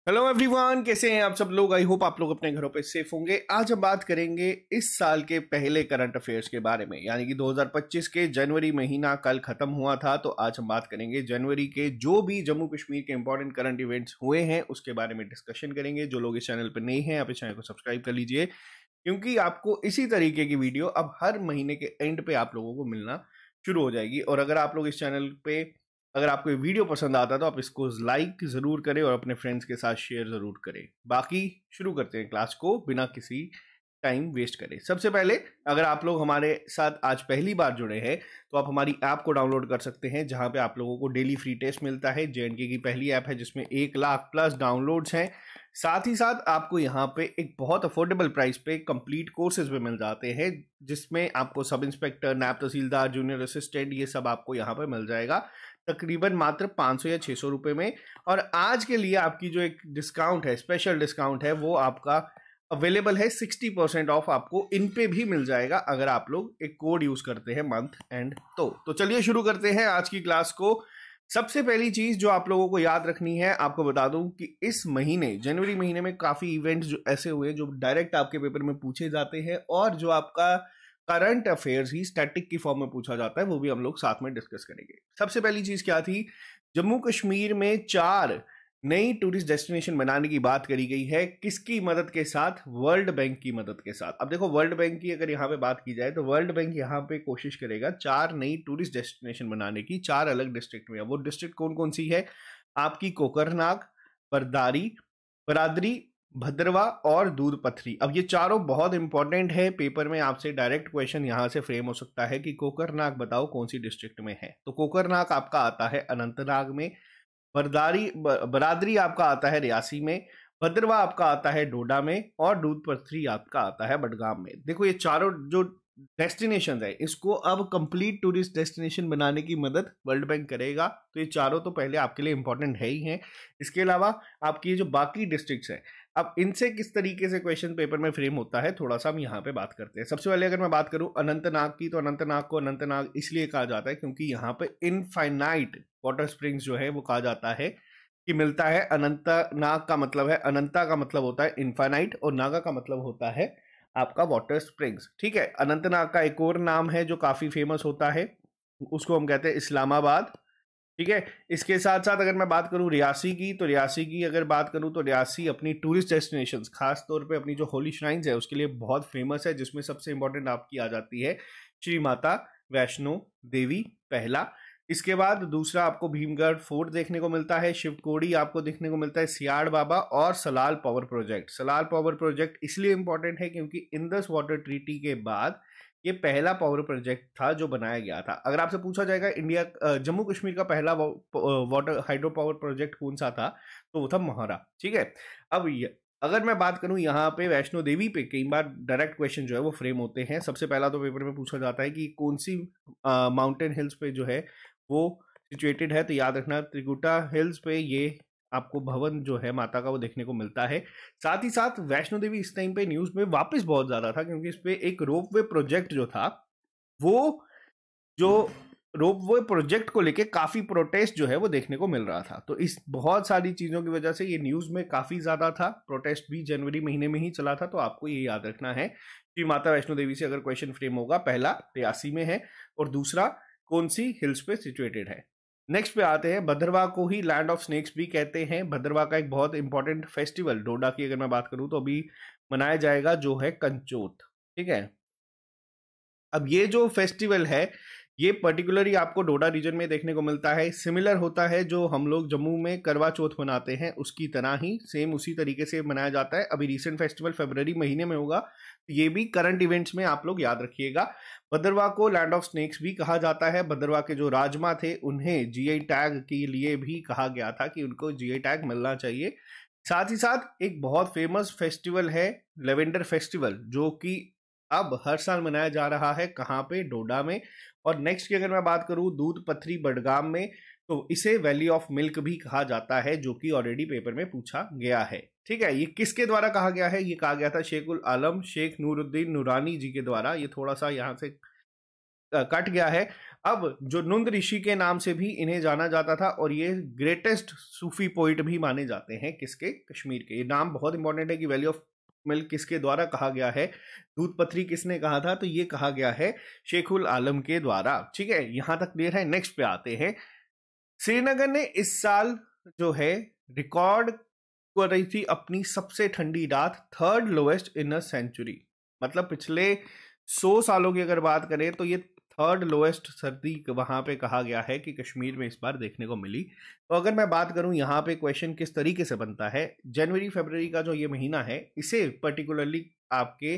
Hello everyone, कैसे हैं आप सब लोग। आई होप आप लोग अपने घरों पे सेफ होंगे। आज हम बात करेंगे इस साल के पहले करंट अफेयर्स के बारे में, यानी कि 2025 के जनवरी महीना कल खत्म हुआ था। तो आज हम बात करेंगे जनवरी के जो भी जम्मू कश्मीर के इंपॉर्टेंट करंट इवेंट्स हुए हैं उसके बारे में डिस्कशन करेंगे। जो लोग इस चैनल पर नए हैं आप इस चैनल को सब्सक्राइब कर लीजिए, क्योंकि आपको इसी तरीके की वीडियो अब हर महीने के एंड पे आप लोगों को मिलना शुरू हो जाएगी। और अगर आप लोग इस चैनल पे अगर आपको ये वीडियो पसंद आता है तो आप इसको लाइक ज़रूर करें और अपने फ्रेंड्स के साथ शेयर ज़रूर करें। बाकी शुरू करते हैं क्लास को बिना किसी टाइम वेस्ट करें। सबसे पहले अगर आप लोग हमारे साथ आज पहली बार जुड़े हैं तो आप हमारी ऐप को डाउनलोड कर सकते हैं, जहां पे आप लोगों को डेली फ्री टेस्ट मिलता है। जेएनके की पहली ऐप है जिसमें 1 लाख+ डाउनलोड्स हैं। साथ ही साथ आपको यहाँ पे एक बहुत अफोर्डेबल प्राइस पे कंप्लीट कोर्सेज भी मिल जाते हैं, जिसमें आपको सब इंस्पेक्टर, नायब तहसीलदार, जूनियर असिस्टेंट, ये सब आपको यहाँ पे मिल जाएगा तकरीबन मात्र 500 या 600 रुपए में। और आज के लिए आपकी जो एक डिस्काउंट है, स्पेशल डिस्काउंट है, वो आपका अवेलेबल है 60% ऑफ आपको इन पे भी मिल जाएगा अगर आप लोग एक कोड यूज करते हैं मंथ एंड। तो चलिए शुरू करते हैं आज की क्लास को। सबसे पहली चीज जो आप लोगों को याद रखनी है, आपको बता दूं कि इस महीने जनवरी महीने में काफी इवेंट्स जो ऐसे हुए जो डायरेक्ट आपके पेपर में पूछे जाते हैं, और जो आपका करंट अफेयर्स ही स्टैटिक की फॉर्म में पूछा जाता है, वो भी हम लोग साथ में डिस्कस करेंगे। सबसे पहली चीज क्या थी, जम्मू कश्मीर में 4 नई टूरिस्ट डेस्टिनेशन बनाने की बात करी गई है। किसकी मदद के साथ? वर्ल्ड बैंक की मदद के साथ। अब देखो, वर्ल्ड बैंक की अगर यहाँ पे बात की जाए तो वर्ल्ड बैंक यहाँ पे कोशिश करेगा 4 नई टूरिस्ट डेस्टिनेशन बनाने की, 4 अलग डिस्ट्रिक्ट में। अब वो डिस्ट्रिक्ट कौन कौन सी है? आपकी कोकरनाग, बरदारी, बरादरी, भद्रवा और दूध पथरी। अब ये चारों बहुत इंपॉर्टेंट है, पेपर में आपसे डायरेक्ट क्वेश्चन यहां से फ्रेम हो सकता है कि कोकरनाग बताओ कौन सी डिस्ट्रिक्ट में है। तो कोकरनाग आपका आता है अनंतनाग में, बरादरी आपका आता है रियासी में, भद्रवा आपका आता है डोडा में, और दूध पथरी आपका आता है बडगाम में। देखो, ये चारों जो डेस्टिनेशन है, इसको अब कंप्लीट टूरिस्ट डेस्टिनेशन बनाने की मदद वर्ल्ड बैंक करेगा। तो ये चारों तो पहले आपके लिए इंपॉर्टेंट है ही हैं। इसके अलावा आपकी जो बाकी डिस्ट्रिक्ट्स हैं, अब इनसे किस तरीके से क्वेश्चन पेपर में फ्रेम होता है, थोड़ा सा हम यहाँ पे बात करते हैं। सबसे पहले अगर मैं बात करूं अनंतनाग की, तो अनंतनाग को अनंतनाग इसलिए कहा जाता है क्योंकि यहाँ पे इनफाइनाइट वाटर स्प्रिंग्स जो है वो कहा जाता है कि मिलता है। अनंतनाग का मतलब है, अनंता का मतलब होता है इनफाइनाइट, और नागा का मतलब होता है आपका वाटर स्प्रिंग्स। ठीक है। अनंतनाग का एक और नाम है जो काफी फेमस होता है, उसको हम कहते हैं इस्लामाबाद। ठीक है। इसके साथ साथ अगर मैं बात करूं रियासी की, तो रियासी की अगर बात करूं तो रियासी अपनी टूरिस्ट डेस्टिनेशंस, खास तौर पे अपनी जो होली श्राइन्स है उसके लिए बहुत फेमस है, जिसमें सबसे इंपॉर्टेंट आपकी आ जाती है श्री माता वैष्णो देवी पहला। इसके बाद दूसरा आपको भीमगढ़ फोर्ट देखने को मिलता है, शिवकोड़ी आपको देखने को मिलता है, सियाड़ बाबा और Salal power project. Salal power project इसलिए इंपॉर्टेंट है क्योंकि इंडस वाटर ट्रीटी के बाद ये पहला पावर प्रोजेक्ट था जो बनाया गया था। अगर आपसे पूछा जाएगा इंडिया जम्मू कश्मीर का पहला वाटर हाइड्रो पावर प्रोजेक्ट कौन सा था, तो वो था महारा। ठीक है। अब अगर मैं बात करूं यहाँ पे वैष्णो देवी पे, कई बार डायरेक्ट क्वेश्चन जो है वो फ्रेम होते हैं। सबसे पहला तो पेपर में पूछा जाता है कि कौन सी माउंटेन हिल्स पे जो है वो सिचुएटेड है। तो याद रखना, त्रिकुटा हिल्स पे ये आपको भवन जो है माता का वो देखने को मिलता है। साथ ही साथ वैष्णो देवी इस टाइम पे न्यूज में वापस बहुत ज्यादा था, क्योंकि इस पे एक रोपवे प्रोजेक्ट जो था, वो जो रोपवे प्रोजेक्ट को लेके काफी प्रोटेस्ट जो है वो देखने को मिल रहा था। तो इस बहुत सारी चीजों की वजह से ये न्यूज में काफी ज्यादा था। प्रोटेस्ट भी जनवरी महीने में ही चला था, तो आपको ये याद रखना है कि माता वैष्णो देवी से अगर क्वेश्चन फ्रेम होगा, पहला रियासी में है और दूसरा कौन सी हिल्स पे सिचुएटेड है। नेक्स्ट पे आते हैं, भद्रवा को ही लैंड ऑफ स्नेक्स भी कहते हैं। भद्रवा का एक बहुत इंपॉर्टेंट फेस्टिवल डोडा की अगर मैं बात करूं तो अभी मनाया जाएगा, जो है कंचोत। ठीक है। अब ये जो फेस्टिवल है ये पर्टिकुलरली आपको डोडा रीजन में देखने को मिलता है। सिमिलर होता है जो हम लोग जम्मू में करवा चौथ मनाते हैं उसकी तरह ही, सेम उसी तरीके से मनाया जाता है। अभी रिसेंट फेस्टिवल फरवरी महीने में होगा, ये भी करंट इवेंट्स में आप लोग याद रखिएगा। भद्रवा को लैंड ऑफ स्नेक्स भी कहा जाता है। भद्रवा के जो राजमा थे उन्हें जीआई टैग के लिए भी कहा गया था कि उनको जीआई टैग मिलना चाहिए। साथ ही साथ एक बहुत फेमस फेस्टिवल है लेवेंडर फेस्टिवल, जो कि अब हर साल मनाया जा रहा है। कहाँ पे? डोडा में। और नेक्स्ट की अगर मैं बात करूं दूध पथरी बडगाम में, तो इसे वैली ऑफ मिल्क भी कहा जाता है, जो कि ऑलरेडी पेपर में पूछा गया है। ठीक है। ये किसके द्वारा कहा गया है? ये कहा गया था शेखुल आलम शेख नूरुद्दीन नूरानी जी के द्वारा। ये थोड़ा सा यहाँ से कट गया है। अब जो नुंद ऋषि के नाम से भी इन्हें जाना जाता था और ये ग्रेटेस्ट सूफी पोइट भी माने जाते हैं किसके, कश्मीर के। ये नाम बहुत इंपॉर्टेंट है कि वैली ऑफ मिल्क किसके द्वारा कहा गया है, दूध पथरी किसने कहा था, तो ये कहा गया है शेखुल आलम के द्वारा। ठीक है, यहां तक क्लियर है। नेक्स्ट पे आते हैं। श्रीनगर ने इस साल जो है रिकॉर्ड कर रही थी अपनी सबसे ठंडी रात, third lowest in a century. मतलब पिछले 100 सालों की अगर बात करें तो ये थर्ड लोएस्ट सर्दी वहां पे कहा गया है कि कश्मीर में इस बार देखने को मिली। तो अगर मैं बात करूं यहाँ पे क्वेश्चन किस तरीके से बनता है, जनवरी फरवरी का जो ये महीना है इसे पर्टिकुलरली आपके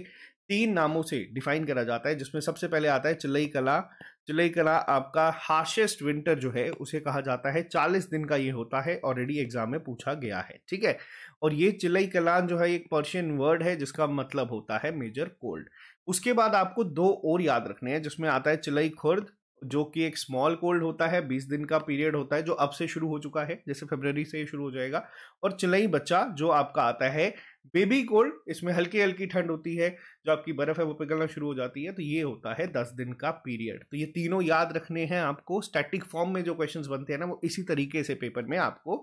3 नामों से डिफाइन करा जाता है, जिसमें सबसे पहले आता है चिलई कला। चिलई कला आपका हार्शेस्ट विंटर जो है उसे कहा जाता है, 40 दिन का ये होता है, ऑलरेडी एग्जाम में पूछा गया है। ठीक है, और ये चिलई कलान जो है एक पर्शियन वर्ड है जिसका मतलब होता है मेजर कोल्ड। उसके बाद आपको 2 और याद रखने हैं, जिसमें आता है चिलई खुर्द जो कि एक स्मॉल कोल्ड होता है, 20 दिन का पीरियड होता है जो अब से शुरू हो चुका है, जैसे फरवरी से शुरू हो जाएगा। और चिलई बच्चा जो आपका आता है बेबी कोल्ड, इसमें हल्की हल्की ठंड होती है, जो आपकी बर्फ है वो पिघलना शुरू हो जाती है, तो ये होता है 10 दिन का पीरियड। तो ये तीनों याद रखने हैं आपको। स्टैटिक फॉर्म में जो क्वेश्चंस बनते हैं ना वो इसी तरीके से पेपर में आपको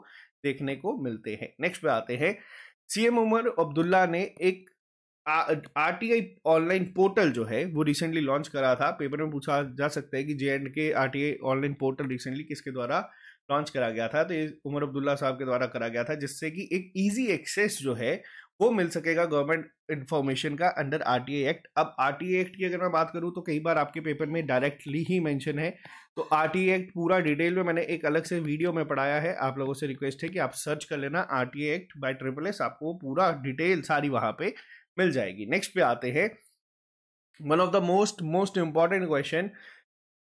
देखने को मिलते हैं। नेक्स्ट पे आते हैं। सीएम उमर अब्दुल्ला ने एक आरटीआई ऑनलाइन पोर्टल जो है वो रिसेंटली लॉन्च करा था। पेपर में पूछा जा सकता है कि J&K RTI online portal recently किसके द्वारा लॉन्च करा गया था, तो ये उमर अब्दुल्ला साहब के द्वारा करा गया था, जिससे कि एक इजी एक्सेस जो है वो मिल सकेगा गवर्नमेंट इंफॉर्मेशन का अंडर आरटीआई एक्ट। अब आरटीआई एक्ट की अगर मैं बात करूं तो कई बार आपके पेपर में डायरेक्टली ही मेंशन है, तो आरटीआई एक्ट पूरा डिटेल में मैंने एक अलग से वीडियो में पढ़ाया है। आप लोगों से रिक्वेस्ट है कि आप सर्च कर लेना आरटीआई एक्ट बाय SSS, आपको पूरा डिटेल सारी वहां पे मिल जाएगी। नेक्स्ट पे आते हैं। One of the most important question,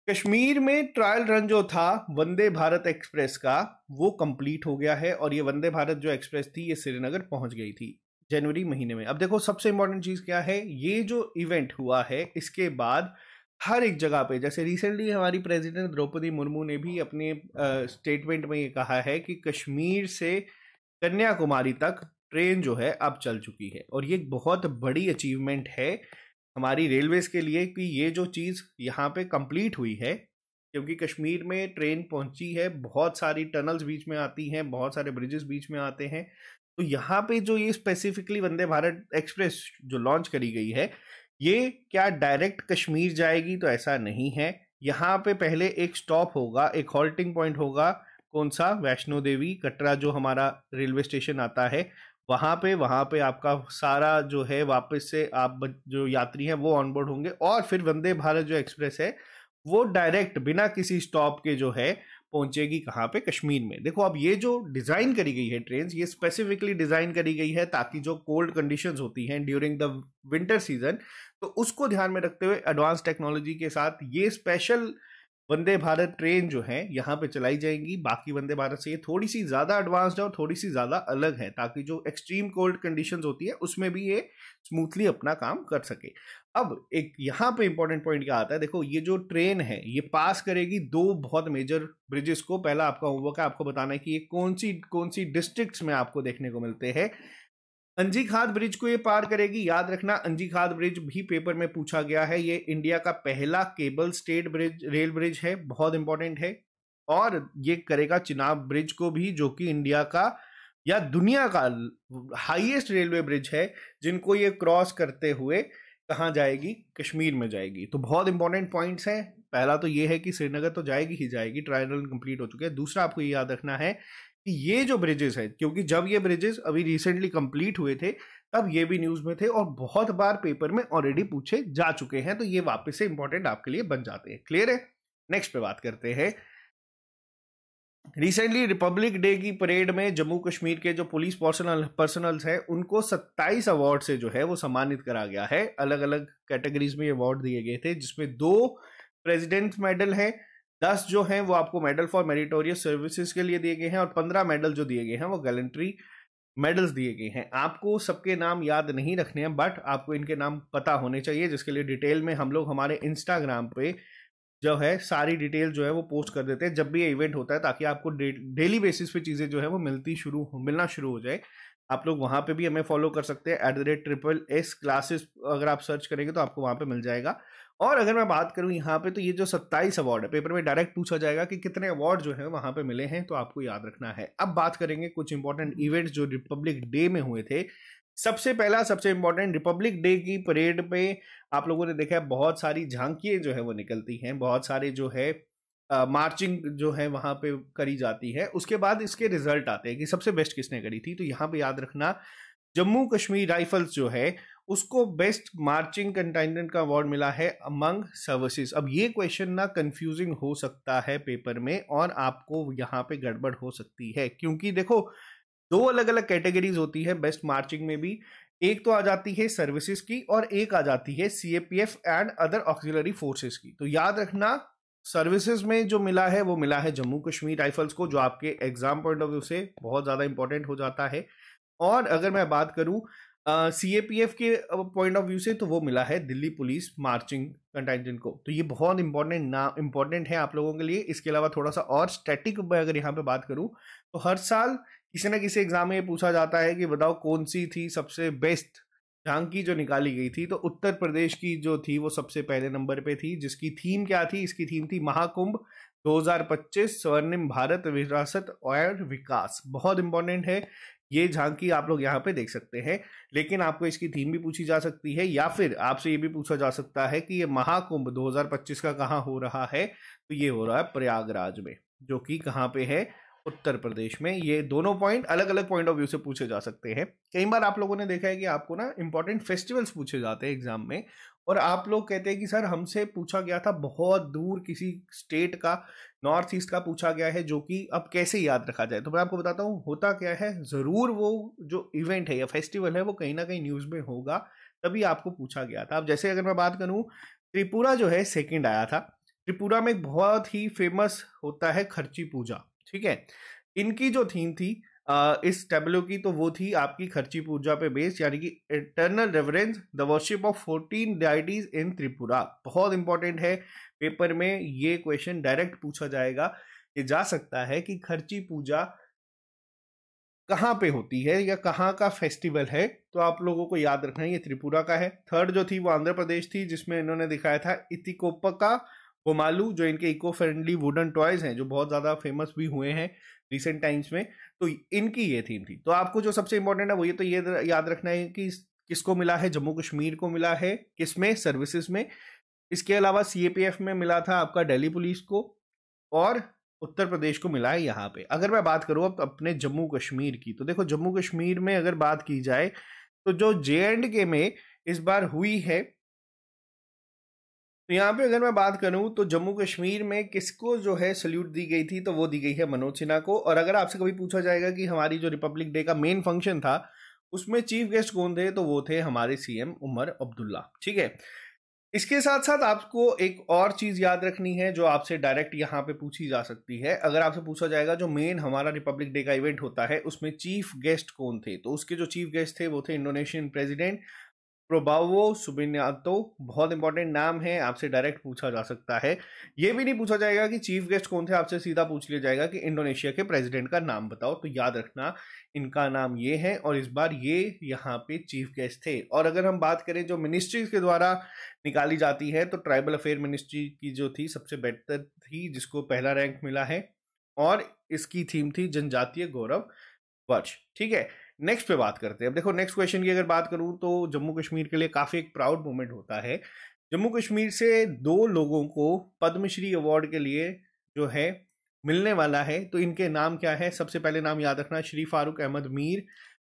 Kashmir में ट्रायल रन जो था वंदे भारत एक्सप्रेस का वो कंप्लीट हो गया है, और ये वंदे भारत जो एक्सप्रेस थी ये श्रीनगर पहुंच गई थी जनवरी महीने में। अब देखो सबसे इंपॉर्टेंट चीज क्या है, ये जो इवेंट हुआ है इसके बाद हर एक जगह पे, जैसे रिसेंटली हमारी प्रेसिडेंट द्रौपदी मुर्मू ने भी अपने स्टेटमेंट में ये कहा है कि कश्मीर से कन्याकुमारी तक ट्रेन जो है अब चल चुकी है, और ये बहुत बड़ी अचीवमेंट है हमारी रेलवेज के लिए कि ये जो चीज़ यहाँ पे कंप्लीट हुई है, क्योंकि कश्मीर में ट्रेन पहुंची है, बहुत सारी टनल्स बीच में आती हैं, बहुत सारे ब्रिजेस बीच में आते हैं। तो यहाँ पे जो ये स्पेसिफिकली वंदे भारत एक्सप्रेस जो लॉन्च करी गई है, ये क्या डायरेक्ट कश्मीर जाएगी, तो ऐसा नहीं है। यहाँ पे पहले एक स्टॉप होगा, एक हॉल्टिंग पॉइंट होगा, कौन सा, वैष्णो देवी कटरा जो हमारा रेलवे स्टेशन आता है, वहां पे आपका सारा जो है वापस से आप जो यात्री हैं वो ऑनबोर्ड होंगे, और फिर वंदे भारत जो एक्सप्रेस है वो डायरेक्ट बिना किसी स्टॉप के जो है पहुंचेगी कहाँ पे, कश्मीर में। देखो अब ये जो डिजाइन करी गई है ट्रेन, ये स्पेसिफिकली डिजाइन करी गई है ताकि जो कोल्ड कंडीशंस होती हैं ड्यूरिंग द विंटर सीजन, तो उसको ध्यान में रखते हुए एडवांस टेक्नोलॉजी के साथ ये स्पेशल वंदे भारत ट्रेन जो है यहाँ पे चलाई जाएंगी। बाकी वंदे भारत से ये थोड़ी सी ज्यादा एडवांस्ड है और थोड़ी सी ज्यादा अलग है, ताकि जो एक्सट्रीम कोल्ड कंडीशंस होती है उसमें भी ये स्मूथली अपना काम कर सके। अब एक यहाँ पे इंपॉर्टेंट पॉइंट क्या आता है, देखो ये जो ट्रेन है ये पास करेगी 2 बहुत मेजर ब्रिजेस को। पहला आपका होमवर्क है, आपको बताना है कि ये कौन सी डिस्ट्रिक्ट्स में आपको देखने को मिलते हैं। अंजीखाद ब्रिज को ये पार करेगी, याद रखना अंजीखाद ब्रिज भी पेपर में पूछा गया है, ये इंडिया का पहला cable stayed bridge, rail bridge है, बहुत इंपॉर्टेंट है। और ये करेगा चिनाब ब्रिज को भी, जो कि इंडिया का या दुनिया का हाईएस्ट रेलवे ब्रिज है, जिनको ये क्रॉस करते हुए कहाँ जाएगी, कश्मीर में जाएगी। तो बहुत इंपॉर्टेंट पॉइंट्स हैं। पहला तो ये है कि श्रीनगर तो जाएगी ही जाएगी, ट्रायल रन कंप्लीट हो चुके हैं। दूसरा आपको ये याद रखना है कि ये जो ब्रिजेस है, क्योंकि जब ये ब्रिजेस अभी रिसेंटली कंप्लीट हुए थे तब ये भी न्यूज में थे और बहुत बार पेपर में ऑलरेडी पूछे जा चुके हैं, तो ये वापस से इंपॉर्टेंट आपके लिए बन जाते हैं। क्लियर है? नेक्स्ट पे बात करते हैं। रिसेंटली रिपब्लिक डे की परेड में जम्मू कश्मीर के जो पुलिस पर्सनल्स हैं उनको 27 अवार्ड से जो है वो सम्मानित करा गया है। अलग अलग कैटेगरीज में ये अवार्ड दिए गए थे, जिसमें 2 प्रेसिडेंट मेडल है, 10 जो हैं वो आपको मेडल फॉर मेरिटोरियस सर्विसेज के लिए दिए गए हैं, और 15 मेडल जो दिए गए हैं वो गैलेंट्री मेडल्स दिए गए हैं। आपको सबके नाम याद नहीं रखने हैं, बट आपको इनके नाम पता होने चाहिए, जिसके लिए डिटेल में हम लोग हमारे इंस्टाग्राम पे जो है सारी डिटेल जो है वो पोस्ट कर देते हैं जब भी ये इवेंट होता है, ताकि आपको डेली बेसिस पे चीज़ें जो है वो मिलना शुरू हो जाए। आप लोग वहाँ पे भी हमें फॉलो कर सकते हैं, @SSS क्लासेस अगर आप सर्च करेंगे तो आपको वहाँ पे मिल जाएगा। और अगर मैं बात करूं यहाँ पे, तो ये जो 27 अवार्ड है, पेपर में डायरेक्ट पूछा जाएगा कि कितने अवार्ड जो है वहां पे मिले हैं, तो आपको याद रखना है। अब बात करेंगे कुछ इंपॉर्टेंट इवेंट्स जो रिपब्लिक डे में हुए थे। सबसे पहला, सबसे इंपॉर्टेंट, रिपब्लिक डे की परेड पे आप लोगों ने देखा है बहुत सारी झांकियां जो है वो निकलती हैं, बहुत सारे जो है मार्चिंग जो है वहां पे करी जाती है। उसके बाद इसके रिजल्ट आते हैं कि सबसे बेस्ट किसने करी थी। तो यहाँ पे याद रखना, जम्मू कश्मीर राइफल्स जो है उसको बेस्ट मार्चिंग कंटेंडेंट का अवार्ड मिला है अमंग सर्विसेज। अब ये क्वेश्चन ना कंफ्यूजिंग हो सकता है पेपर में, और आपको यहाँ पे गड़बड़ हो सकती है, क्योंकि देखो दो अलग अलग कैटेगरीज होती है बेस्ट मार्चिंग में भी। एक तो आ जाती है सर्विसेज की, और एक आ जाती है CAPF and other auxiliary forces की। तो याद रखना, सर्विसेज में जो मिला है वो मिला है जम्मू कश्मीर राइफल्स को, जो आपके एग्जाम पॉइंट ऑफ व्यू से बहुत ज्यादा इंपॉर्टेंट हो जाता है। और अगर मैं बात करूं सीएपीएफ के पॉइंट ऑफ व्यू से, तो वो मिला है दिल्ली पुलिस मार्चिंग कंटिजेंट को। तो ये बहुत इंपॉर्टेंट है आप लोगों के लिए। इसके अलावा थोड़ा सा और स्टैटिक में अगर यहाँ पे बात करूं, तो हर साल किसी ना किसी एग्जाम में ये पूछा जाता है कि बताओ कौन सी थी सबसे बेस्ट झांकी जो निकाली गई थी। तो उत्तर प्रदेश की जो थी वो सबसे पहले नंबर पे थी, जिसकी थीम क्या थी? इसकी थीम थी महाकुंभ 2025 स्वर्णिम भारत विरासत और विकास। बहुत इंपॉर्टेंट है ये झांकी, आप लोग यहाँ पे देख सकते हैं। लेकिन आपको इसकी थीम भी पूछी जा सकती है, या फिर आपसे ये भी पूछा जा सकता है कि ये महाकुंभ 2025 का कहाँ हो रहा है। तो ये हो रहा है प्रयागराज में, जो कि कहाँ पे है? उत्तर प्रदेश में। ये दोनों पॉइंट अलग अलग पॉइंट ऑफ व्यू से पूछे जा सकते हैं। कई बार आप लोगों ने देखा है कि आपको ना इंपॉर्टेंट फेस्टिवल्स पूछे जाते हैं एग्जाम में, और आप लोग कहते हैं कि सर हमसे पूछा गया था बहुत दूर किसी स्टेट का, नॉर्थ ईस्ट का पूछा गया है, जो कि अब कैसे याद रखा जाए। तो मैं आपको बताता हूँ होता क्या है। जरूर वो जो इवेंट है या फेस्टिवल है वो कहीं ना कहीं न्यूज में होगा, तभी आपको पूछा गया था। अब जैसे अगर मैं बात करूँ, त्रिपुरा जो है सेकंड आया था। त्रिपुरा में एक बहुत ही फेमस होता है खर्ची पूजा, ठीक है। इनकी जो थीम थी इस टेबलो की, तो वो थी आपकी खर्ची पूजा पे बेस्ड, यानी कि eternal reverence the worship of 14 deities in Tripura. बहुत इंपॉर्टेंट है, पेपर में ये क्वेश्चन डायरेक्ट पूछा जाएगा। ये जा सकता है कि खर्ची पूजा कहाँ पे होती है या कहाँ का फेस्टिवल है। तो आप लोगों को याद रखना है ये त्रिपुरा का है। थर्ड जो थी वो आंध्र प्रदेश थी, जिसमें इन्होंने दिखाया था इतिकोपका बोमालू, जो इनके इको फ्रेंडली वुडन टॉयज हैं, जो बहुत ज्यादा फेमस भी हुए हैं रिसेंट टाइम्स में। तो इनकी ये थीम थी। तो आपको जो सबसे इंपॉर्टेंट है वो ये तो ये याद रखना है कि किसको मिला है? जम्मू कश्मीर को मिला है। किसमें? सर्विसेज में। इसके अलावा सीएपीएफ में मिला था आपका दिल्ली पुलिस को, और उत्तर प्रदेश को मिला है यहाँ पे। अगर मैं बात करूँ अब अपने जम्मू कश्मीर की, तो देखो जम्मू कश्मीर में अगर बात की जाए, तो जो JNK में इस बार हुई है, तो यहाँ पे अगर मैं बात करूं तो जम्मू कश्मीर में किसको जो है सल्यूट दी गई थी, तो वो दी गई है मनोज सिन्हा को। और अगर आपसे कभी पूछा जाएगा कि हमारी जो रिपब्लिक डे का मेन फंक्शन था उसमें चीफ गेस्ट कौन थे, तो वो थे हमारे सीएम उमर अब्दुल्ला, ठीक है। इसके साथ साथ आपको एक और चीज याद रखनी है जो आपसे डायरेक्ट यहाँ पे पूछी जा सकती है। अगर आपसे पूछा जाएगा जो मेन हमारा रिपब्लिक डे का इवेंट होता है उसमें चीफ गेस्ट कौन थे, तो उसके जो चीफ गेस्ट थे वो थे इंडोनेशियन प्रेसिडेंट प्रोबावो सुबिन्यातो। बहुत इंपॉर्टेंट नाम है, आपसे डायरेक्ट पूछा जा सकता है। ये भी नहीं पूछा जाएगा कि चीफ गेस्ट कौन थे, आपसे सीधा पूछ लिया जाएगा कि इंडोनेशिया के प्रेसिडेंट का नाम बताओ। तो याद रखना इनका नाम ये है, और इस बार ये यहाँ पे चीफ गेस्ट थे। और अगर हम बात करें जो मिनिस्ट्रीज के द्वारा निकाली जाती है, तो ट्राइबल अफेयर मिनिस्ट्री की जो थी सबसे बेहतर थी, जिसको पहला रैंक मिला है, और इसकी थीम थी जनजातीय गौरव वर्ष, ठीक है। नेक्स्ट पे बात करते हैं। अब देखो नेक्स्ट क्वेश्चन की अगर बात करूं, तो जम्मू कश्मीर के लिए काफी एक प्राउड मोमेंट होता है। जम्मू कश्मीर से 2 लोगों को पद्मश्री अवार्ड के लिए जो है मिलने वाला है। तो इनके नाम क्या है? सबसे पहले नाम याद रखना, श्री फारूक अहमद मीर,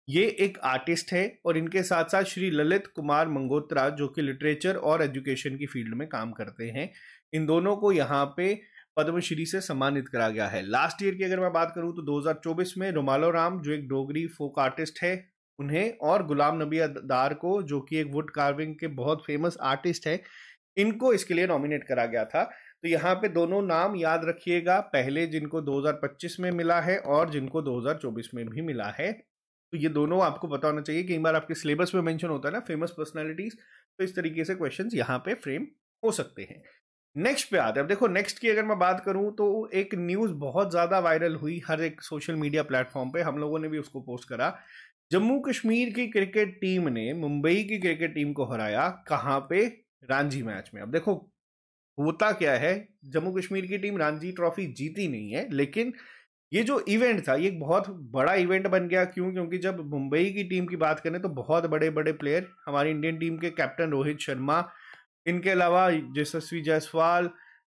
ये एक आर्टिस्ट है। और इनके साथ साथ श्री ललित कुमार मंगोत्रा, जो कि लिटरेचर और एजुकेशन की फील्ड में काम करते हैं। इन दोनों को यहाँ पे पद्मश्री से सम्मानित करा गया है। लास्ट ईयर की अगर मैं बात करूं तो 2024 में रोमालो राम, जो एक डोगरी फोक आर्टिस्ट है, उन्हें, और गुलाम नबी दार को, जो कि एक वुड कार्विंग के बहुत फेमस आर्टिस्ट है, इनको इसके लिए नॉमिनेट करा गया था। तो यहाँ पे दोनों नाम याद रखिएगा, पहले जिनको 2025 में मिला है और जिनको 2024 में भी मिला है। तो ये दोनों आपको पता होना चाहिए। कई बार आपके सिलेबस में मेंशन होता है ना फेमस पर्सनैलिटीज, तो इस तरीके से क्वेश्चंस यहाँ पे फ्रेम हो सकते हैं। नेक्स्ट पे आते हैं। अब देखो नेक्स्ट की अगर मैं बात करूं तो एक न्यूज बहुत ज्यादा वायरल हुई हर एक सोशल मीडिया प्लेटफॉर्म पे, हम लोगों ने भी उसको पोस्ट करा। जम्मू कश्मीर की क्रिकेट टीम ने मुंबई की क्रिकेट टीम को हराया। कहां पे? रणजी मैच में। अब देखो होता क्या है, जम्मू कश्मीर की टीम रणजी ट्रॉफी जीती नहीं है, लेकिन ये जो इवेंट था ये एक बहुत बड़ा इवेंट बन गया। क्यों? क्योंकि जब मुंबई की टीम की बात करें तो बहुत बड़े बड़े प्लेयर, हमारी इंडियन टीम के कैप्टन रोहित शर्मा, इनके अलावा यशस्वी जायसवाल,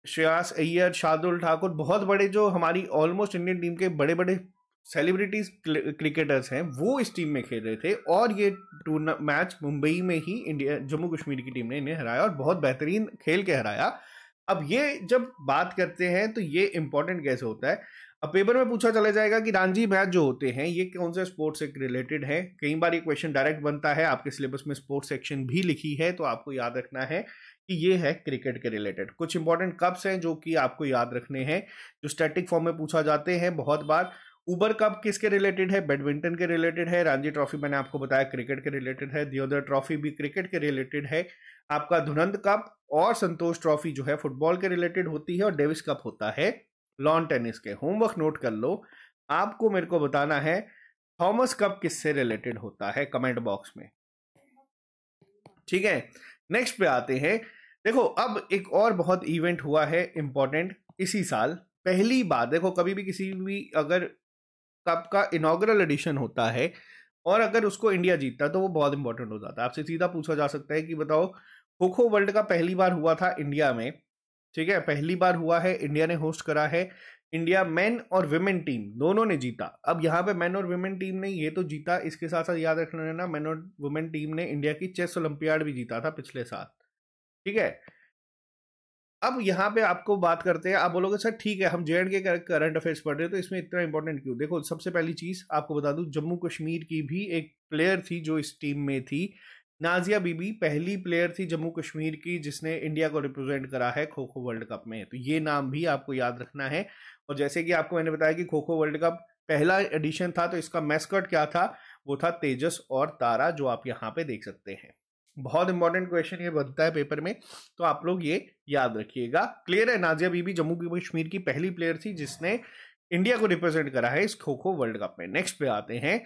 श्रेयस अय्यर, शार्दुल ठाकुर, बहुत बड़े जो हमारी ऑलमोस्ट इंडियन टीम के बड़े बड़े सेलिब्रिटीज क्रिकेटर्स हैं, वो इस टीम में खेल रहे थे। और ये मैच मुंबई में ही इंडिया जम्मू कश्मीर की टीम ने इन्हें हराया और बहुत बेहतरीन खेल के हराया। अब ये जब बात करते हैं तो ये इंपॉर्टेंट कैसे होता है, अब पेपर में पूछा चला जाएगा कि रणजी मैच जो होते हैं ये कौन से स्पोर्ट्स से रिलेटेड है। कई बार ये क्वेश्चन डायरेक्ट बनता है, आपके सिलेबस में स्पोर्ट्स सेक्शन भी लिखी है, तो आपको याद रखना है कि ये है क्रिकेट के रिलेटेड। कुछ इंपॉर्टेंट कप्स हैं जो कि आपको याद रखने हैं, जो स्टैटिक फॉर्म में पूछा जाते हैं बहुत बार। उबर कप किसके रिलेटेड है? बैडमिंटन के रिलेटेड है। रणजी ट्रॉफी मैंने आपको बताया क्रिकेट के रिलेटेड है। दियोदर ट्रॉफी भी क्रिकेट के रिलेटेड है। आपका धुरंध कप और संतोष ट्रॉफी जो है फुटबॉल के रिलेटेड होती है, और डेविस कप होता है लॉन टेनिस के। होमवर्क नोट कर लो, आपको मेरे को बताना है थॉमस कप किससे रिलेटेड होता है कमेंट बॉक्स में, ठीक है। नेक्स्ट पे आते हैं। देखो अब एक और बहुत इवेंट हुआ है इंपॉर्टेंट इसी साल, पहली बार। देखो कभी भी किसी भी अगर कप का इनॉग्रल एडिशन होता है और अगर उसको इंडिया जीतता है तो वो बहुत इंपॉर्टेंट हो जाता है। आपसे सीधा पूछा जा सकता है कि बताओ खो खो वर्ल्ड कप पहली बार हुआ था इंडिया में, ठीक है, पहली बार हुआ है, इंडिया ने होस्ट करा है। इंडिया मेन और विमेन टीम दोनों ने जीता। अब यहाँ पे मेन और विमेन टीम ने ये तो जीता, इसके साथ साथ याद रखना है ना, मेन और वुमेन टीम ने इंडिया की चेस ओलंपियाड भी जीता था पिछले साल, ठीक है। अब यहाँ पे आपको बात करते हैं, आप बोलोगे सर ठीक है हम जेएंड के करंट अफेयर्स पढ़ रहे हैं तो इसमें इतना इंपॉर्टेंट क्यों? देखो सबसे पहली चीज आपको बता दूं, जम्मू कश्मीर की भी एक प्लेयर थी जो इस टीम में थी, नाजिया बीबी पहली प्लेयर थी जम्मू कश्मीर की जिसने इंडिया को रिप्रेजेंट करा है खो खो वर्ल्ड कप में, तो ये नाम भी आपको याद रखना है। और जैसे कि आपको मैंने बताया कि खो खो वर्ल्ड कप पहला एडिशन था, तो इसका मैस्कट क्या था? वो था तेजस और तारा, जो आप यहाँ पे देख सकते हैं। बहुत इंपॉर्टेंट क्वेश्चन ये बनता है पेपर में, तो आप लोग ये याद रखिएगा। क्लियर है? नाजिया बीबी जम्मू कश्मीर की पहली प्लेयर थी जिसने इंडिया को रिप्रेजेंट करा है इस खो खो वर्ल्ड कप में। नेक्स्ट पे आते हैं।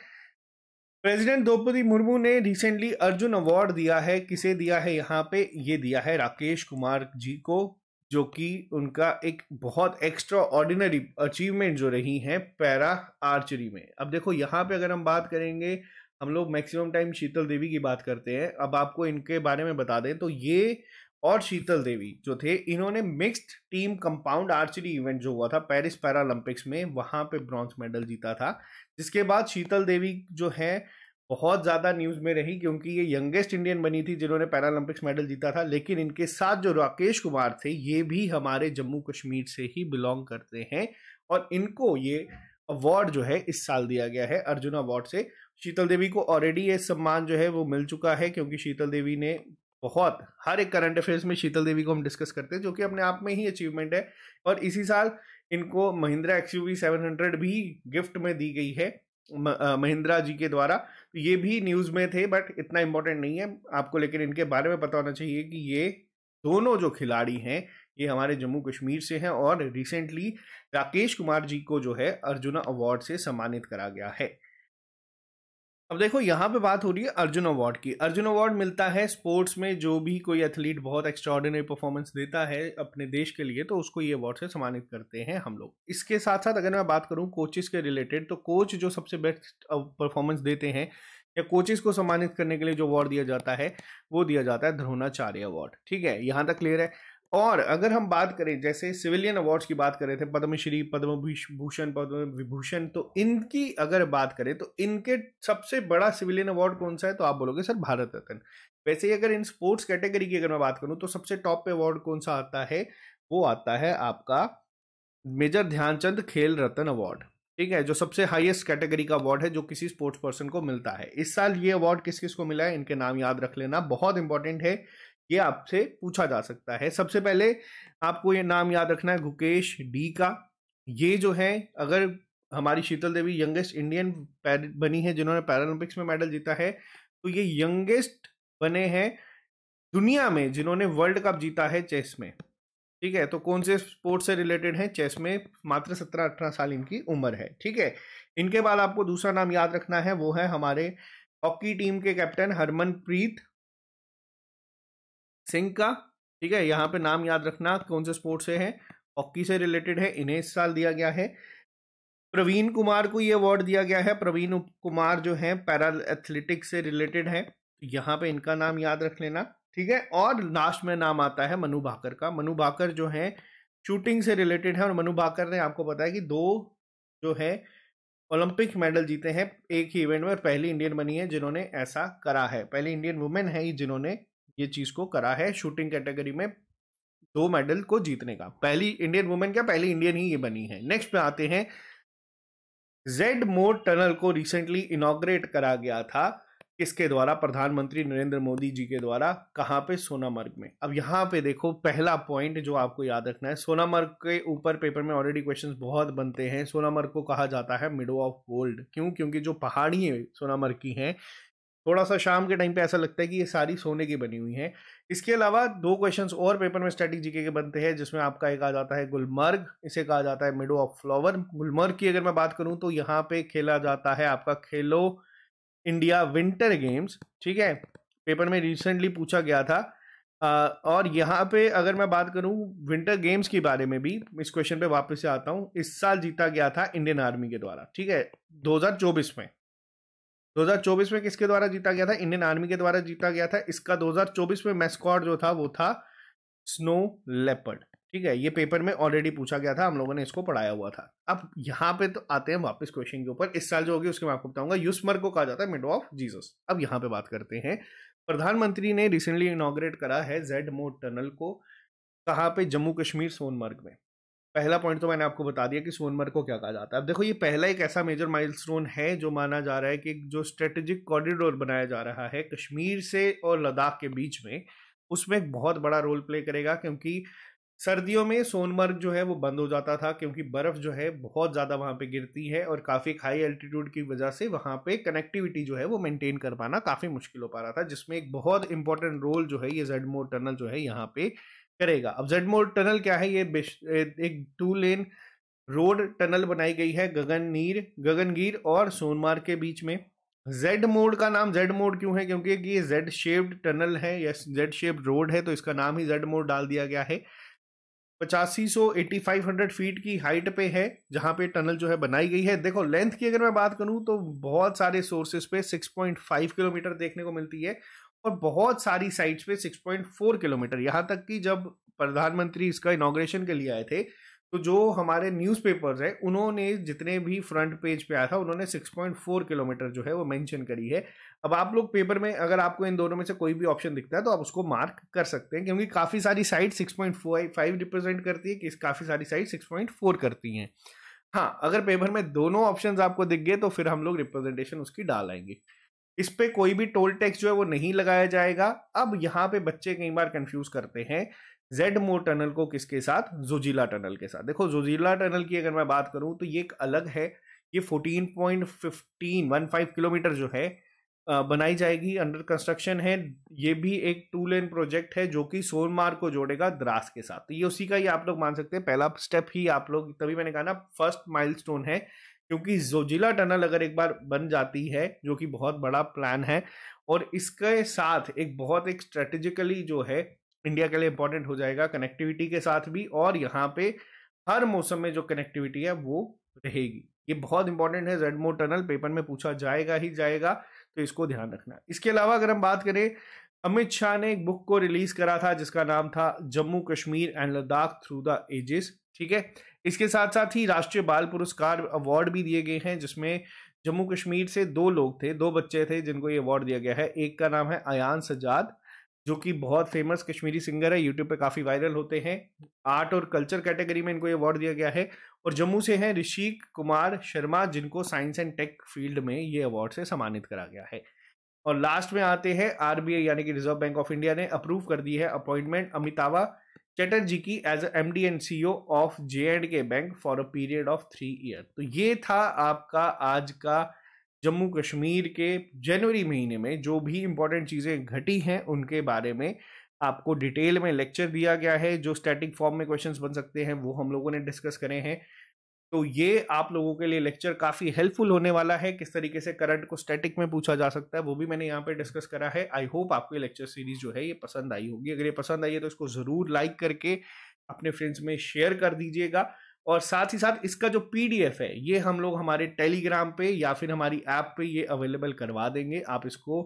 प्रेसिडेंट द्रौपदी मुर्मू ने रिसेंटली अर्जुन अवार्ड दिया है, किसे दिया है? यहाँ पे ये दिया है राकेश कुमार जी को, जो कि उनका एक बहुत एक्स्ट्रा ऑर्डिनरी अचीवमेंट जो रही है पैरा आर्चरी में। अब देखो यहाँ पे अगर हम बात करेंगे, हम लोग मैक्सिमम टाइम शीतल देवी की बात करते हैं, अब आपको इनके बारे में बता दें तो ये और शीतल देवी जो थे, इन्होंने mixed team compound archery event जो हुआ था पेरिस पैरालंपिक्स में, वहां पे ब्रॉन्ज मेडल जीता था। जिसके बाद शीतल देवी जो है बहुत ज़्यादा न्यूज़ में रही, क्योंकि ये यंगेस्ट इंडियन बनी थी जिन्होंने पैरालंपिक्स मेडल जीता था। लेकिन इनके साथ जो राकेश कुमार थे, ये भी हमारे जम्मू कश्मीर से ही बिलोंग करते हैं, और इनको ये अवार्ड जो है इस साल दिया गया है अर्जुन अवार्ड से। शीतल देवी को ऑलरेडी ये सम्मान जो है वो मिल चुका है, क्योंकि शीतल देवी ने बहुत, हर एक करंट अफेयर्स में शीतल देवी को हम डिस्कस करते हैं, जो कि अपने आप में ही अचीवमेंट है। और इसी साल इनको महिंद्रा XUV 700 भी गिफ्ट में दी गई है महिंद्रा जी के द्वारा। तो ये भी न्यूज़ में थे, बट इतना इंपॉर्टेंट नहीं है आपको, लेकिन इनके बारे में पता होना चाहिए कि ये दोनों जो खिलाड़ी हैं ये हमारे जम्मू कश्मीर से हैं, और रिसेंटली राकेश कुमार जी को जो है अर्जुन अवार्ड से सम्मानित करा गया है। अब देखो यहाँ पे बात हो रही है अर्जुन अवार्ड की। अर्जुन अवार्ड मिलता है स्पोर्ट्स में, जो भी कोई एथलीट बहुत एक्स्ट्राऑर्डिनरी परफॉर्मेंस देता है अपने देश के लिए, तो उसको ये अवार्ड से सम्मानित करते हैं हम लोग। इसके साथ साथ अगर मैं बात करूँ कोचेस के रिलेटेड, तो कोच जो सबसे बेस्ट परफॉर्मेंस देते हैं या कोचेस को सम्मानित करने के लिए जो अवार्ड दिया जाता है वो दिया जाता है द्रोणाचार्य अवार्ड, ठीक है, यहाँ तक क्लियर है। और अगर हम बात करें जैसे सिविलियन अवार्ड्स की बात कर रहे थे, पद्मश्री, पद्म भूषण, पद्म विभूषण, तो इनकी अगर बात करें तो इनके सबसे बड़ा सिविलियन अवार्ड कौन सा है? तो आप बोलोगे सर भारत रत्न। वैसे ही अगर इन स्पोर्ट्स कैटेगरी की अगर मैं बात करूं तो सबसे टॉप पे अवार्ड कौन सा आता है? वो आता है आपका मेजर ध्यानचंद खेल रत्न अवार्ड, ठीक है, जो सबसे हाईएस्ट कैटेगरी का अवार्ड है जो किसी स्पोर्ट्स पर्सन को मिलता है। इस साल ये अवार्ड किस किस को मिला है, इनके नाम याद रख लेना, बहुत इंपॉर्टेंट है, ये आपसे पूछा जा सकता है। सबसे पहले आपको ये नाम याद रखना है गुकेश डी का। ये जो है, अगर हमारी शीतल देवी यंगेस्ट इंडियन बनी है जिन्होंने पैरालंपिक्स में मेडल जीता है, तो ये यंगेस्ट बने हैं दुनिया में जिन्होंने वर्ल्ड कप जीता है चेस में, ठीक है। तो कौन से स्पोर्ट्स से रिलेटेड है? चेस में। मात्र 17-18 साल इनकी उम्र है, ठीक है। इनके बाद आपको दूसरा नाम याद रखना है, वो है हमारे हॉकी टीम के कैप्टन हरमनप्रीत सिंह का, ठीक है, यहाँ पे नाम याद रखना कौन से स्पोर्ट से है, हॉकी से रिलेटेड है, इन्हें इस साल दिया गया है। प्रवीण कुमार को ये अवार्ड दिया गया है, प्रवीण कुमार जो है पैरा एथलेटिक्स से रिलेटेड है, यहाँ पे इनका नाम याद रख लेना, ठीक है। और लास्ट में नाम आता है मनु भाकर का। मनु भाकर जो है शूटिंग से रिलेटेड है, और मनु भाकर ने आपको पता है कि 2 जो है ओलंपिक मेडल जीते हैं एक ही इवेंट में, और पहली इंडियन बनी है जिन्होंने ऐसा करा है, पहली इंडियन वुमेन है जिन्होंने ये चीज को करा है शूटिंग कैटेगरी में 2 मेडल को जीतने का। पहली इंडियन वुमेन क्या, पहली इंडियन ही ये बनी है। नेक्स्ट पे आते हैं, जेड मोड टनल को रिसेंटली इनॉग्रेट करा गया था, किसके द्वारा, प्रधानमंत्री नरेंद्र मोदी जी के द्वारा। कहाँ पे, सोनामर्ग में। अब यहाँ पे देखो पहला पॉइंट जो आपको याद रखना है, सोनामर्ग के ऊपर पेपर में ऑलरेडी क्वेश्चंस बहुत बनते हैं। सोनामर्ग को कहा जाता है मिडो ऑफ वर्ल्ड, क्यों, क्योंकि जो पहाड़ी सोनामर्ग की हैं, थोड़ा सा शाम के टाइम पे ऐसा लगता है कि ये सारी सोने की बनी हुई हैं। इसके अलावा 2 क्वेश्चंस और पेपर में स्टैटिक जीके के बनते हैं, जिसमें आपका एक आ जाता है गुलमर्ग, इसे कहा जाता है मिडो ऑफ फ्लावर। गुलमर्ग की अगर मैं बात करूं तो यहाँ पे खेला जाता है आपका खेलो इंडिया विंटर गेम्स, ठीक है, पेपर में रिसेंटली पूछा गया था। और यहाँ पे अगर मैं बात करूं विंटर गेम्स के बारे में भी, इस क्वेश्चन पे वापस से आता हूं, इस साल जीता गया था इंडियन आर्मी के द्वारा, ठीक है, 2024 में। 2024 में किसके द्वारा जीता गया था, इंडियन आर्मी के द्वारा जीता गया था। इसका 2024 में मैस्कॉट जो था वो था स्नो लेपर्ड, ठीक है, ये पेपर में ऑलरेडी पूछा गया था, हम लोगों ने इसको पढ़ाया हुआ था। अब यहाँ पे तो आते हैं वापस क्वेश्चन के ऊपर, इस साल जो होगी उसके मैं आपको बताऊंगा। युस्मर्ग को कहा जाता है मिडो ऑफ जीसस। अब यहाँ पे बात करते हैं, प्रधानमंत्री ने रिसेंटली इनॉग्रेट करा है जेड मोड टनल को, कहाँ पे, जम्मू कश्मीर सोनमर्ग में। पहला पॉइंट तो मैंने आपको बता दिया कि सोनमर्ग को क्या कहा जाता है। अब देखो ये पहला एक ऐसा मेजर माइलस्टोन है जो माना जा रहा है कि जो स्ट्रेटेजिक कॉरिडोर बनाया जा रहा है कश्मीर से और लद्दाख के बीच में, उसमें एक बहुत बड़ा रोल प्ले करेगा, क्योंकि सर्दियों में सोनमर्ग जो है वो बंद हो जाता था, क्योंकि बर्फ जो है बहुत ज़्यादा वहाँ पे गिरती है, और काफ़ी हाई एल्टीट्यूड की वजह से वहाँ पे कनेक्टिविटी जो है वो मेंटेन कर पाना काफ़ी मुश्किल हो पा रहा था, जिसमें एक बहुत इंपॉर्टेंट रोल जो है ये जेड मोड टनल जो है यहाँ पे करेगा। अब जेड मोड टनल क्या है, ये एक 2 लेन रोड टनल बनाई गई है गगनगीर और सोनमार्ग के बीच में। जेड मोड का नाम जेड मोड क्यों है, क्योंकि ये जेड शेप्ड टनल है या जेड शेप्ड रोड है, तो इसका नाम ही जेड मोड डाल दिया गया है। 8500 फीट की हाइट पे है जहां पे टनल जो है बनाई गई है। देखो लेंथ की अगर मैं बात करूं तो बहुत सारे सोर्सेस पे 6.5 किलोमीटर देखने को मिलती है, और बहुत सारी साइट्स पे 6.4 किलोमीटर। यहाँ तक कि जब प्रधानमंत्री इसका इनॉग्रेशन के लिए आए थे तो जो हमारे न्यूज़पेपर्स है उन्होंने जितने भी फ्रंट पेज पे आया था उन्होंने 6.4 किलोमीटर जो है वो मेंशन करी है। अब आप लोग पेपर में अगर आपको इन दोनों में से कोई भी ऑप्शन दिखता है तो आप उसको मार्क कर सकते हैं, क्योंकि काफ़ी सारी साइट 6.5 रिप्रेजेंट करती है, कि काफ़ी सारी साइट 6.4 करती हैं। हाँ, अगर पेपर में दोनों ऑप्शंस आपको दिख गए तो फिर हम लोग रिप्रेजेंटेशन उसकी डाल आएंगे। इस पे कोई भी टोल टैक्स जो है वो नहीं लगाया जाएगा। अब यहाँ पे बच्चे कई बार कंफ्यूज करते हैं जेड मोड टनल को किसके साथ, जोजिला टनल के साथ। देखो जोजिला टनल की अगर मैं बात करूं तो ये एक अलग है, ये 14.15 किलोमीटर जो है बनाई जाएगी, अंडर कंस्ट्रक्शन है। ये भी एक 2 लेन प्रोजेक्ट है जो कि सोनमार्ग को जोड़ेगा द्रास के साथ, तो ये उसी का ही आप लोग मान सकते हैं पहला स्टेप ही आप लोग, तभी मैंने कहा ना फर्स्ट माइलस्टोन है, क्योंकि जोजिला टनल अगर एक बार बन जाती है जो कि बहुत बड़ा प्लान है, और इसके साथ एक बहुत एक स्ट्रेटेजिकली जो है इंडिया के लिए इंपॉर्टेंट हो जाएगा कनेक्टिविटी के साथ भी, और यहाँ पे हर मौसम में जो कनेक्टिविटी है वो रहेगी। ये बहुत इंपॉर्टेंट है, जेड मोड टनल पेपर में पूछा जाएगा ही जाएगा, तो इसको ध्यान रखना। इसके अलावा अगर हम बात करें, अमित शाह ने एक बुक को रिलीज करा था जिसका नाम था Jammu Kashmir and Ladakh through the ages, ठीक है। इसके साथ साथ ही राष्ट्रीय बाल पुरस्कार अवार्ड भी दिए गए हैं, जिसमें जम्मू कश्मीर से 2 लोग थे, 2 बच्चे थे जिनको ये अवार्ड दिया गया है। एक का नाम है अयान सजाद जो कि बहुत फेमस कश्मीरी सिंगर है, यूट्यूब पे काफ़ी वायरल होते हैं। आर्ट और कल्चर कैटेगरी में इनको ये अवार्ड दिया गया है। और जम्मू से हैं ऋषिक कुमार शर्मा जिनको साइंस एंड टेक फील्ड में ये अवार्ड से सम्मानित करा गया है। और लास्ट में आते हैं आरबीआई यानी कि रिजर्व बैंक ऑफ इंडिया ने अप्रूव कर दी है अपॉइंटमेंट अमिताभा चटर्जी की as MD and CEO of J&K bank for a period of 3 year. तो ये था आपका आज का जम्मू कश्मीर के जनवरी महीने में जो भी इंपॉर्टेंट चीज़ें घटी हैं उनके बारे में आपको डिटेल में लेक्चर दिया गया है। जो स्टैटिक फॉर्म में क्वेश्चंस बन सकते हैं वो हम लोगों ने डिस्कस करे हैं। तो ये आप लोगों के लिए लेक्चर काफ़ी हेल्पफुल होने वाला है। किस तरीके से करंट को स्टैटिक में पूछा जा सकता है वो भी मैंने यहाँ पे डिस्कस करा है। आई होप आपको ये लेक्चर सीरीज जो है ये पसंद आई होगी। अगर ये पसंद आई है तो इसको ज़रूर लाइक करके अपने फ्रेंड्स में शेयर कर दीजिएगा। और साथ ही साथ इसका जो पीडीएफ है ये हम लोग हमारे टेलीग्राम पे या फिर हमारी ऐप पे ये अवेलेबल करवा देंगे। आप इसको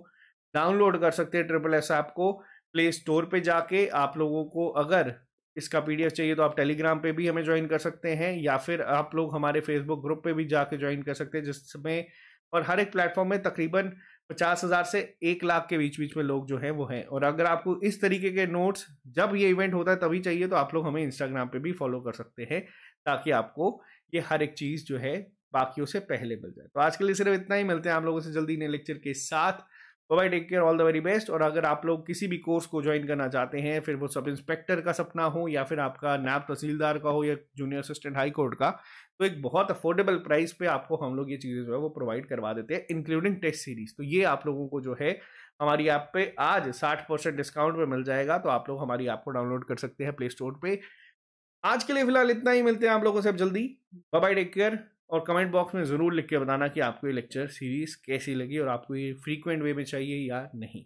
डाउनलोड कर सकते हैं ट्रिपल एस ऐप को प्ले स्टोर पे जाके। आप लोगों को अगर इसका पीडीएफ चाहिए तो आप टेलीग्राम पे भी हमें ज्वाइन कर सकते हैं या फिर आप लोग हमारे फेसबुक ग्रुप पे भी जाके ज्वाइन कर सकते हैं, जिसमें और हर एक प्लेटफॉर्म में तकरीबन 50,000 से 1 लाख के बीच बीच में लोग जो हैं वो हैं। और अगर आपको इस तरीके के नोट्स जब ये इवेंट होता है तभी चाहिए तो आप लोग हमें इंस्टाग्राम पे भी फॉलो कर सकते हैं, ताकि आपको ये हर एक चीज़ जो है बाकियों से पहले मिल जाए। तो आज के लिए सिर्फ इतना ही। मिलते हैं आप लोगों से जल्दी नए लेक्चर के साथ। Bye, take care, all the very best. और अगर आप लोग किसी भी कोर्स को ज्वाइन करना चाहते हैं, फिर वो सब इंस्पेक्टर का सपना हो या फिर आपका नायब तहसीलदार का हो या जूनियर असिस्टेंट हाई कोर्ट का, तो एक बहुत अफोर्डेबल प्राइस पे आपको हम लोग ये चीज़ें जो है वो प्रोवाइड करवा देते हैं, इंक्लूडिंग टेस्ट सीरीज। तो ये आप लोगों को जो है हमारी ऐप पे आज 60% डिस्काउंट पे मिल जाएगा। तो आप लोग हमारी ऐप को डाउनलोड कर सकते हैं प्ले स्टोर पे। आज के लिए फिलहाल इतना ही। मिलते हैं आप लोगों से अब जल्दी। Bye, take care. और कमेंट बॉक्स में ज़रूर लिख के बताना कि आपको ये लेक्चर सीरीज़ कैसी लगी और आपको ये फ्रीक्वेंट वे में चाहिए या नहीं।